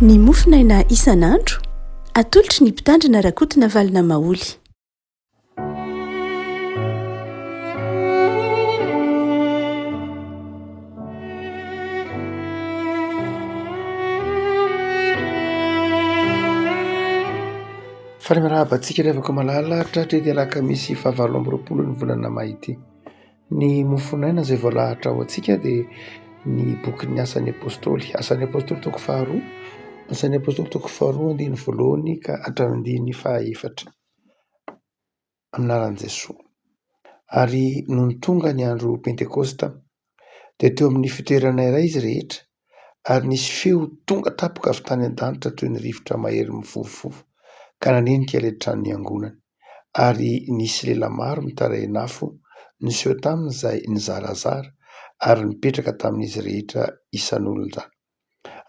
Ny mofinaina isan'andro atolotry ny mpitandrina rakotina valina maoly. Fahamirahaba-tsika revako malala tratrety alakamisy 7 ny volana may ity. Ny mofonaina izay voalahatra ao antsika dia ny bokin'ny asan'ny apôstôly, asan'ny apôstôly toko 2, asan'ny apôstôly toko 2:1 ka hatramin'ny 4 aminaran'i Jesosy. Ary nohon tonga ny andro pentekôsta dia teo amin'ny fitoerana iray izy rehetra ary nisy feo tonga tapoka avy tany an-danitra toy ny rivotra mahery mifofofofo ka nanenika ilay tranon'ny angonany. Ary nisy lehilahy maro mitarehin'afo niseho taminy izay nizarazara ary nipetraka tamin'izy rehetra isan'olona.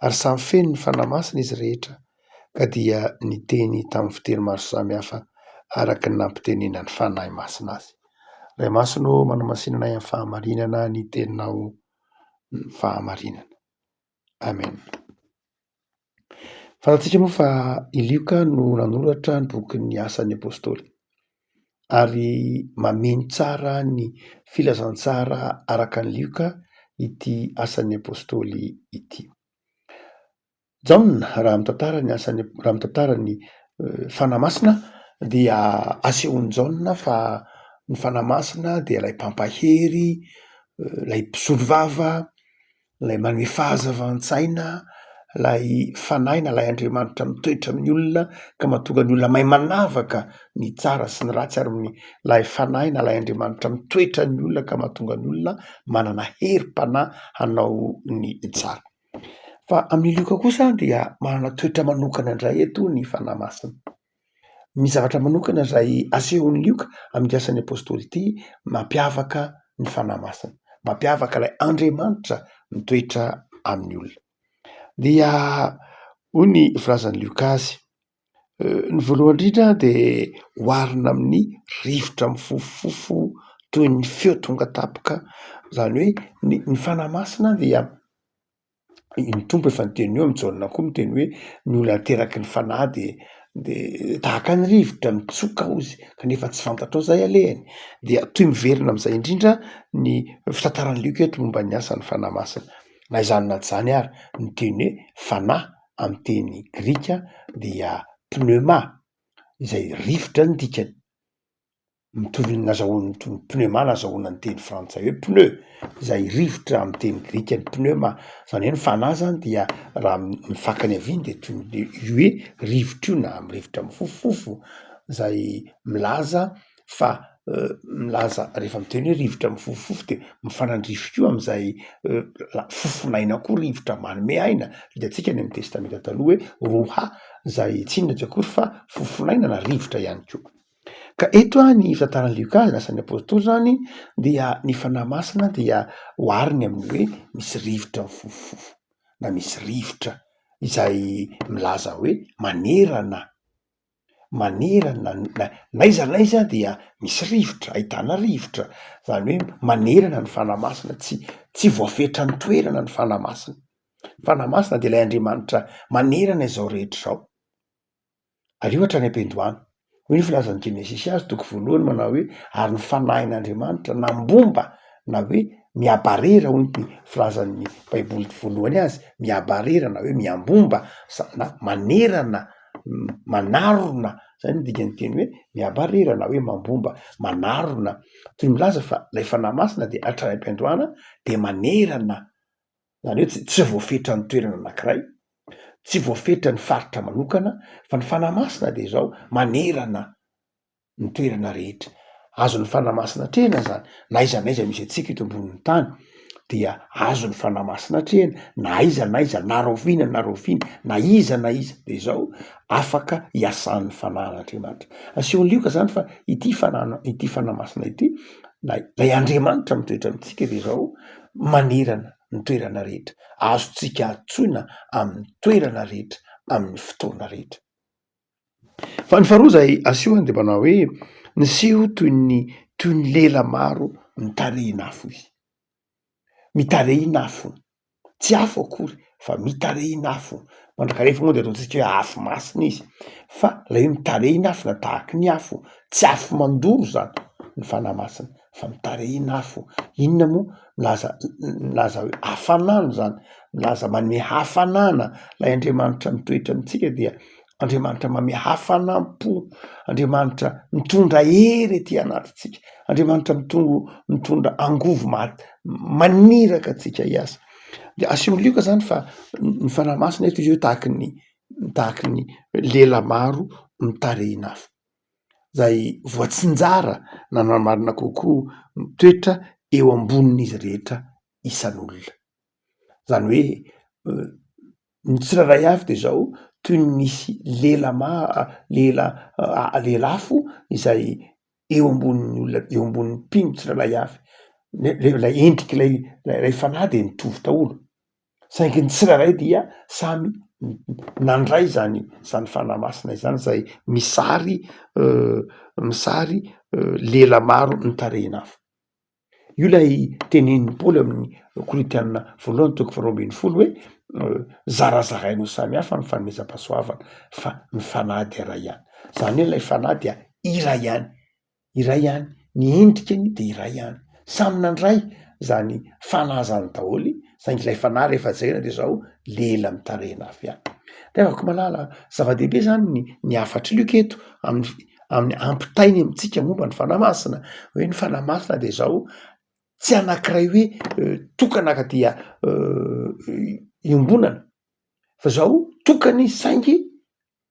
Ary samy feno ny fanahy masina izy rehetra ka dia niteny tamin'ny fiteny maro samihafa araka ny nampitenena ny fanahy masina azy. Ray Masino manao masinana amin'ny fahamarinana ny teninao ny fahamarinana. Amen. Fantatsika moa fa i Lioka no nanoratra ny bokin'ny asan'ny apôstôly ary mameno tsara ny filazantsara araka ny Lioka ity asan'ny apôstôly ity. Jaona raha mitantara ny fanahy masina dia asehony Jaona fa ny fanahy masina dia ilay mpampahery, ilay mpisolo vava, ilay manome fahazavan-tsaina, ilay fanahy na ilay Andriamanitra mitoetra amin'ny olona ka mahatonga ny olona mahay manavaka ny tsara sy ny ratsy, ary ilay fanahy na ilay Andriamanitra mitoetra ny olona ka mahatonga ny olona manana herim-panahy hanao ny tsara. Fa amin'ny Lioka kosa dia manana toetra manokana indray eto ny fanahy masina. Misy zavatra manokana izay asehon'ny Lioka amin'ny asan'ny apôstôly ity mampiavaka ny fanahy masina, mampiavaka ilay Andriamanitra mitoetra amin'ny olona. Dia hoy ny filazan'ny Lioka azy, ny voalohany indrindra dia oharina amin'ny rivotra mifofofofo toy ny feo tonga tapoka, izany hoe ny fanahy masina dia ny tompo efa niteny eo, amin'ny Jaona koa miteny hoe ny olona teraky ny fanahy dia tahaka ny rivotra mitsoka ozy kanefa tsy fantatrao izay alehany. Dia toy miverina amin'izay indrindra ny fitantaran'ny Lioka eto momba ny asan'ny fanahy masina. Na izany na tsy izany ary ny teny hoe fanahy amin'ny teny grika dia pneuma, izay rivotra ny dikany. Mitovy ny nazahoany pneuma nazahoana ny teny frantsay hoe pneu, izay rivotra amin'ny teny grika ny pneuma. Izany hoe ny fanahy zany dia raha ny fakany aviny dia toy ny hoe rivotra io na amin'ny rivotra mifofofofo, izay milaza fa milaza rehefa miteny hoe rivotra mifofofofo dia mifanandrifitra io amin'izay fofonaina koa rivotra manome aina. Hitantsika ny amin'ny testamenta taloha hoe roha, izay tsy inona tsy akory fa fofonaina na rivotra ihany koa. Ka eto ny fitantaran'ny Lioka ny asan'ny apôstôly zany dia ny fanahy masina dia ohariny amin'ny hoe misy rivotra mifofofofo na misy rivotra izay milaza hoe manerana naiza naiza dia misy rivotra, ahitana rivotra. Izany hoe manerana ny fanahy masina, tsy voafetra ny toerana ny fanahy masina. Ny fanahy masina dia ilay Andriamanitra manerana izao rehetra izao. Ary io hatrany am-piandohana. Hoy ny filazan'ny Jenesisy azy toko 1 manao hoe ary ny fanahin'Andriamanitra nambomba, na hoe miabarera, hoy ny filazan'ny baiboly voalohany azy, miabarera na hoe miambomba na manerana, manarona. Izay no dikany teny hoe miabarera na hoe mambomba, manarona. Toy ny milaza fa ilay fanahy masina dia hatrany am-piandohana dia manerana, izany hoe tsy voafetra ny toerana anankiray, tsy voafetra ny faritra manokana, fa ny fanahy masina dia izao manerana ny toerana rehetra. Azon'ny fanahy masina hatrehana zany, na aiza naiza misy antsika eto ambonin'ny tany dia azon'ny fanahy masina hatrehana, na aiza naiza, na roviana na roviana, na iza dia izao afaka hiasan'ny fanahin'Andriamanitra. Asehon'ny Lioka zany fa ity fanahy masina ity, na ilay Andriamanitra mitoetra amintsika dia izao manerana ny toerana rehetra, azontsika antsoina amin'ny toerana rehetra, amin'ny fotoana rehetra. Fa ny faharoa izay asehony dia manao hoe niseho toy ny lela maro mitarehin'afo izy. Mitarehina afo, tsy afo akory fa mitarehina afo. Mandrakariva moa de ataontsika hoe afo masina izy, fa lay hoe mitarehina afo na tahaky ny afo, tsy afo mandoro zany ny fanahy masina fa mitarehina afo. Inona moa? Milaza hoe hafanana zany, milaza manome hafanana. Lay Andriamanitra mitoetra amitsika dia Andriamanitra manome hafanam-po, Andriamanitra mitondra hery ety anatitsika, Andriamanitra mitondra angovo maniraka atsika hiasa. De aseho lioka zany fa ny fanahy masina toy izao tahaky ny lela maro mitarehina afo, zay voatsinjara na marina kokoa mitoetra eo ambonin'izy rehetra isan'olona. Zany hoe ny tsirairay avy de zao toy ny misy lela afo izay eo ambonin'ny olona, eo ambonin'ny mpino tsirairay avy. Lay endriky lay fanahy de mitovy daholo, saingy ny tsirairay dia samy nandray zany fanahy masina izany zay misary lela maro mitarehina afo. Io lay tenenin'ny Paoly amin'ny Korintianina 1:12 hoe zarazarainy ho samy hafa ny fanomezam-pahasoavana fa ny fanahy dia iray ihany. Zany hoe lay fanahy dia iray ihany, ny endrikany de iray ihany, samy nandray zany fanahy zany daholy, saingy lay fanahy rehefa jerena de zao lela mitarehina afo ihany. De afaka malala zava-dehibe zany ny afatry lioka eto amin'ny ampitainy amitsika momba ny fanahy masina, hoe ny fanahy masina de zao tsy anankiray hoe tokana ka dia iombonana, fa zao tokany saingy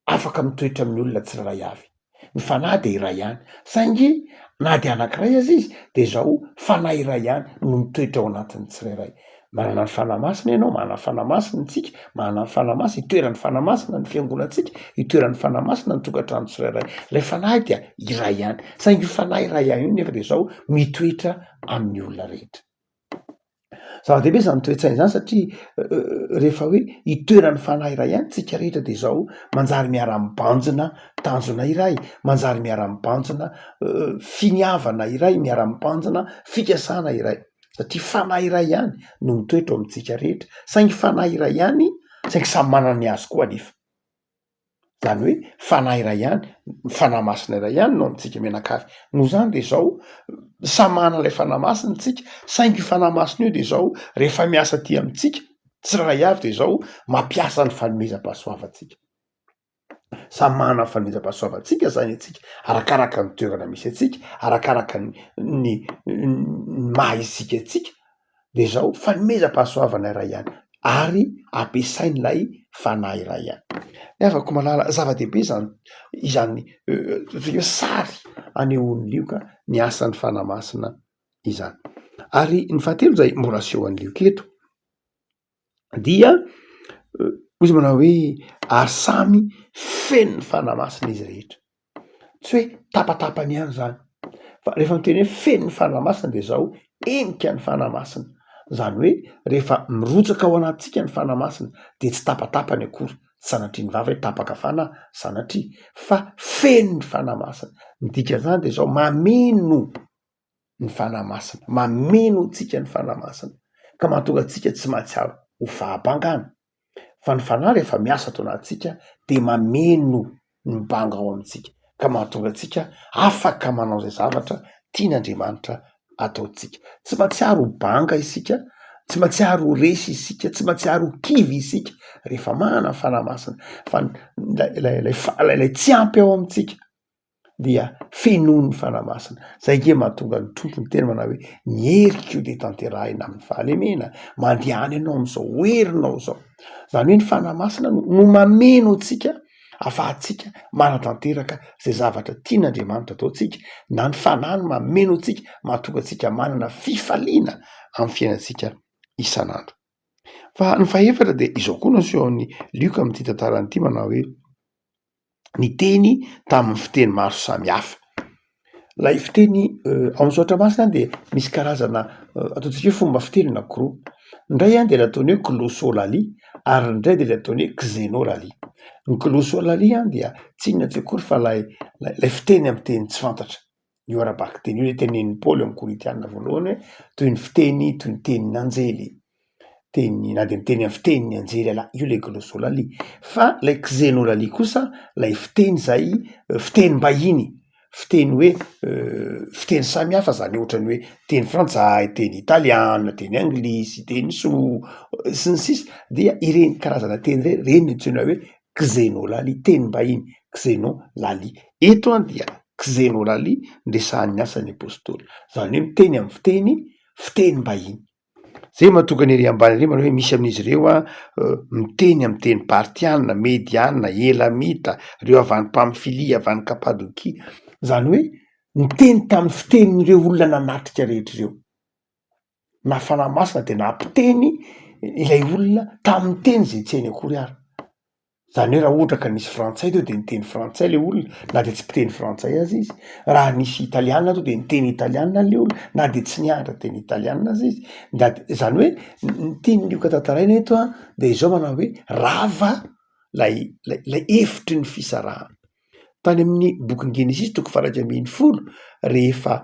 afaka mitoetra amin'ny olona tsirairay avy. Ny fanahy de iray ihany, saingy na de anankiray aza izy de zao fanahy iray ihany no mitoetra ao anatin'ny tsirairay. Manana ny fanahy masina ianao, manana ny fanahy masina tsika, manana ny fanahy masina, itoeran'ny fanahy masina ny fiangonantsika, itoeran'ny fanahy masina ny tokantrano tsirairay. Lay fanahy dia iray ihany, saingy fanahy iray ihany io nefa de zao mitoetra amin'ny olona rehetra. Zava-dehibe zany toe-tsaina zany satria rehefa hoe itoeran'ny fanahy iray ihany tsika rehetra de zao manjary miara-mibanjina tanjona iray, manjary miara-mibanjina finiavana iray, miara-mibanjina fikasana iray, satria fanahy iray ihany no mitoetra ao amintsika rehetra, saingy fanahy iray ihany saingy samy manana ny azy koa anefa. Zany hoe fanahy iray ihany, fanahy masina iray ihany no amintsika mianakavy. Noho zany de zao samy manana lay fanahy masina tsika, saingy fanahy masina io de zao rehefa miasa aty amitsika tsirairay avy de zao mampiasa ny fanomezam-pahasoavantsika. Samy manana ny fanomezam-pahasoavantsika zany atsika, arakaraka ny toerana misy atsika, arakaraka ny maha isika atsika, de zao fanomezam-pahasoavana iray ihany ary ampiasain'lay fanahy iray ihany. Afaka malala zava-dehibe izany sary anehoan'ny lioka ny asan'ny fanahy masina izany. Ary ny fahatelo zay mbola asehoan'ny lioka eto dia izy manao hoe ary samy feno ny fanahy masina izy rehetra, tsy hoe tapatapany ihany zany, fa rehefa miteny hoe feno ny fanahy masina de zao enika ny fanahy masina. Zany hoe rehefa mirotsaka ao anatsika ny fanahy masina de tsy tapatapany akory, sanatria ny vava hoe tapaka fanahy sanatria, fa feno ny fanahy masina. Ny dikan'izany de zao mameno ny fanahy masina, mameno tsika ny fanahy masina ka mahatonga atsika tsy mahatsiaro ho fahabangana, fa ny fanahy rehefa miasa ato anatsika de mameno ny banga ao amitsika ka mahatonga atsika afaka manao zay zavatra tian'Andriamanitra ataotsika. Tsy mahatsiaro ho banga isika, tsy mahatsiaro ho resy isika, tsy mahatsiaro ho kivy isika rehefa manana ny fanahy masina, fa lay tsy ampy ao amitsika dia fenon'ny fanahy masina. Zay nge mahatonga ny tompony tena manao hoe ny heriko de tanterahina amin'ny fahalemena, mandehany ianao am'izao herinao zao. Zany hoe ny fanahy masina no mameno atsika afahatsika manatanteraka zay zavatra tian'Andriamanitra ataotsika, na ny fanahy no mameno atsika mahatonga atsika manana fifaliana amin'ny fiainatsika isan'andro. Fa ny fahaefatra de izao koa no asehoan'ny lioka am'ty tantarany ity manao hoe ny teny tamin'ny fiteny maro samihafa. Lay fiteny ao misaotra masina de misy karazana ataontsika hoe fomba fiteny anankiroa. Ndray de nataony hoe glosolalia ary ndray de nataony hoe xenolalia. Ny glosolalia dia tsy inona tsy akory fa lay fiteny amin'ny teny tsy fantatra. Io ara-baky teny io le tenenin'ny Paoly amin'ny Korintianina voalohany hoe toy ny fiteny toy ny tenin'anjely. teny na de miteny amin'ny fiteny anjery ala io le glossolalie fa lay xénolalie kosa lay fiteny zay fiteny-bahiny fiteny hoe fiteny samihafa zany ohatrany hoe teny frantsay, teny italiana, teny anglisy, teny sinoa sy ny sisa dia ireny karazana teny reny no antsoina hoe xénolalie teny-bahiny xénolalie eto an dia xénolalie ndesahan'ny asan'ny apôstôly zany hoe miteny amin'ny fiteny-bahiny zay mahatonga ny ery ambany reny manao hoe misy amin'izy ireo miteny amin'ny teny partiana, mediana, elamita, reo avy any Pamfilia, avy any Kapadokia, zany hoe miteny tamin'ny fitenin'ireo olona nanatrika rehetra ireo. Na fanahy masina de nampiteny ilay olona tamin'ny teny zay tsy hainy akory ary. Zany hoe raha ohatra ka nisy frantsay teo de niteny frantsay le olona na de tsy mpiteny frantsay azy izy, raha nisy italiana teo de niteny italiana le olona na de tsy nianatra teny italiana azy izy. Zany hoe nyteny lioka tantaraina eto a de izao manao hoe rava lay hevitry ny fisarahana. Tany amin'ny bokin'ny Genesis toko 1:10 rehefa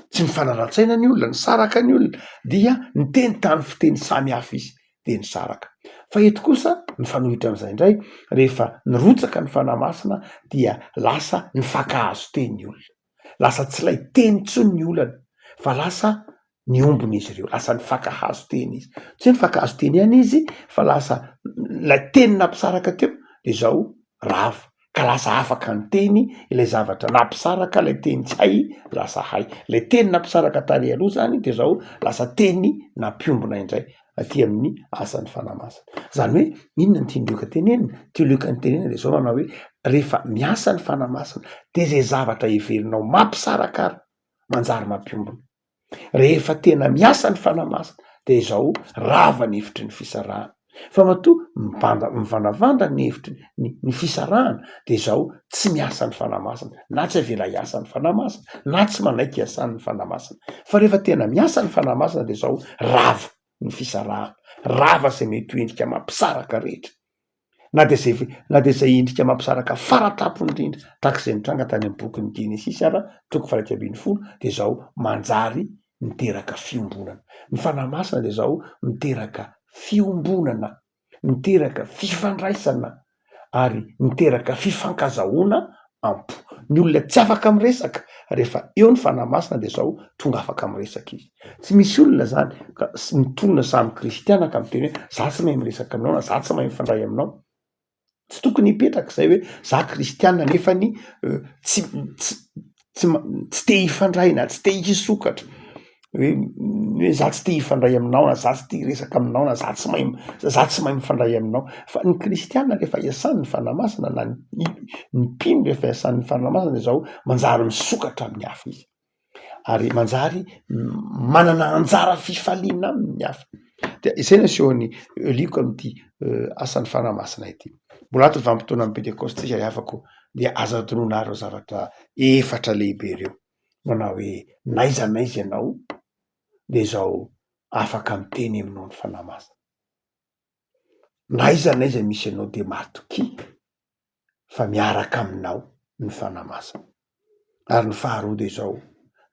tsy mifanarantsaina ny olona, nisaraka ny olona dia niteny tany fiteny samy hafa izy de nisaraka. Fa eto kosa mifanohitra amin'izay indray rehefa nirotsaka ny fanahy masina dia lasa nifankahazo teny ny olona, lasa tsy lay teny tsony ny olana fa lasa niombony izy ireo, lasa nifankahazo teny izy, tsy nifankahazo teny ihany izy fa lasa lay teny nampisaraka teo de zao rava ka lasa afaka ny teny ilay zavatra nampisaraka lay teny tsy hay lasa hay, lay teny nampisaraka tany aloha zany de zao lasa teny nampiombona indray aty amin'ny asan'ny fanahy masina. Zany hoe inona ny tian'lioka tenenina? Tian'lioka ny tenenina de zao manao hoe rehefa miasa ny fanahy masina de zay zavatra heverinao mampisaraka ary manjary mampiombona. Rehefa tena miasa ny fanahy masina de zao rava ny hevitry ny fisarahana. Fa matoa mivandravandra ny hevitry ny fisarahana de zao tsy miasa ny fanahy masina, na tsy avela hiasa ny fanahy masina, na tsy manaiky iasan'ny fanahy masina. Fa rehefa tena miasa ny fanahy masina de zao rava ny fisarahana, rava zay mety ho endrika mampisaraka rehetra. Na de zay endrika mampisaraka faratapo indrindra tak'izay nitranga tany amin'ny bokin'ny Genesis ara toko 1:10 de zao manjary miteraka fiombonana. Ny fanahy masina de zao miteraka fiombonana, miteraka fifandraisana ary miteraka fifankazahoana ampo. Ny olona tsy afaka miresaka rehefa eo ny fanahy masina de zao tonga afaka miresaka izy. Tsy misy olona zany ka mitonona samy kristiana ka miteny hoe za tsy mahay miresaka aminao na za tsy mahay mifandray aminao. Tsy tokony hipetraka zay hoe za kristiana nefany tsy te hifandray na tsy te hisokatra hoe za tsy te hifandray aminao na za tsy te hiresaka aminao na za tsy mahay mifandray aminao. Fa ny kristiana rehefa iasan'ny fanahy masina na ny mpino rehefa iasan'ny fanahy masina de zao manjary misokatra amin'ny hafa izy ary manjary manana anjara fifaliana amin'ny hafa. De izay no asehony lioka am'ty asan'ny fanahy masina ity. Mbola ato vanim-potoana amin'ny pentekosty zay afako de aza tonoina ary zavatra efatra lehibe reo manao hoe naiza ianao de zao afaka miteny aminao ny fanahy masina. Naiza misy anao de matoki fa miaraka aminao ny fanahy masina. Ary ny faharoa de zao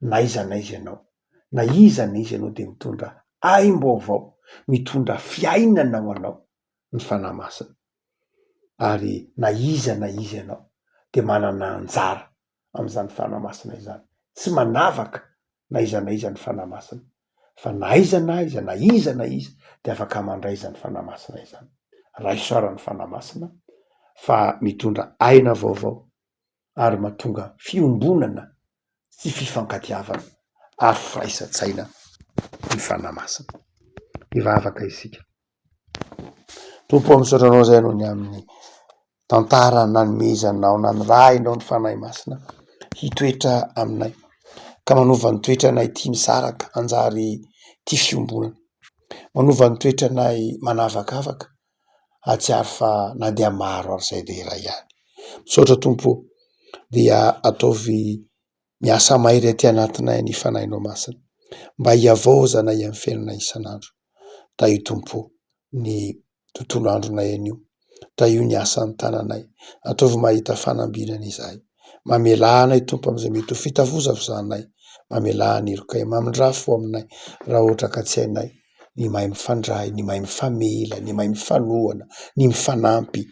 naiza ianao, na iza ianao de mitondra aim-baovao, mitondra fiainana ho anao ny fanahy masina. Ary na iza ianao de manana anjara am'izany fanahy masina izany. Tsy manavaka na iza ny fanahy masina fa na iza na iza de afaka mandraiza ny fanahy masina izany. Raisoara ny fanahy masina fa mitondra aina vaovao ary mahatonga fiombonana sy fifankatiavana ary firaisan-tsaina ny fanahy masina. Ivavaka isika. Tompo misaotra anao zay anao ny amin'ny tantara nanomezanao nanorahinao ny fanahy masina hitoetra aminay ka manova ny toetranay tia misaraka anjary tia fiombonana, manova ny toetranay manavakavaka atsiary fa na dia maro ary zay de iray ihany. Misaotra Tompo dia ataovy miasa mahery aty anatinay ny fanahinao masina mba hiavaozanay amin'ny fiainanay isan'andro. Da io Tompo ny tontolo andronay anio, da io ny asan'ny tananay, ataovy mahita fanambinana izahay. Mamelà anay Tompo am'izay mety ho fitavozavozanay, mamelà ny herokay, mamindrafo aminay raha ohatra ka tsy hainay ny mahay mifandray, ny mahay mifamela, ny mahay mifanohana, ny mifanampy.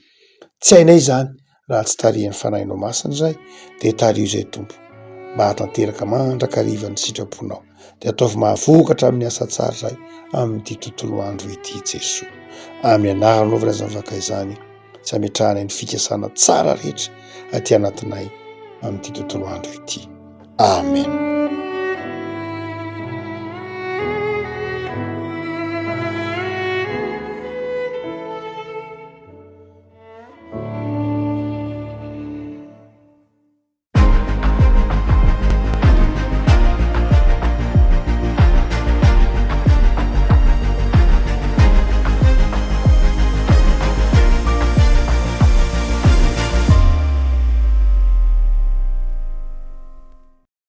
Tsy hainay zany raha tsy tarihan'ny fanahinao masina zay, de tario zay Tompo, mba hatanteraka mandrakariva ny sitraponao, de ataovy mahavookatra amin'ny asa tsara zay amin'ity tontolo andro ity Jesoa. Amin'ny anaranao vazavaka izany, tsy hametrahanay ny fikasana tsara rehetra aty anatinay amin'ity tontolo andro ity. Amen.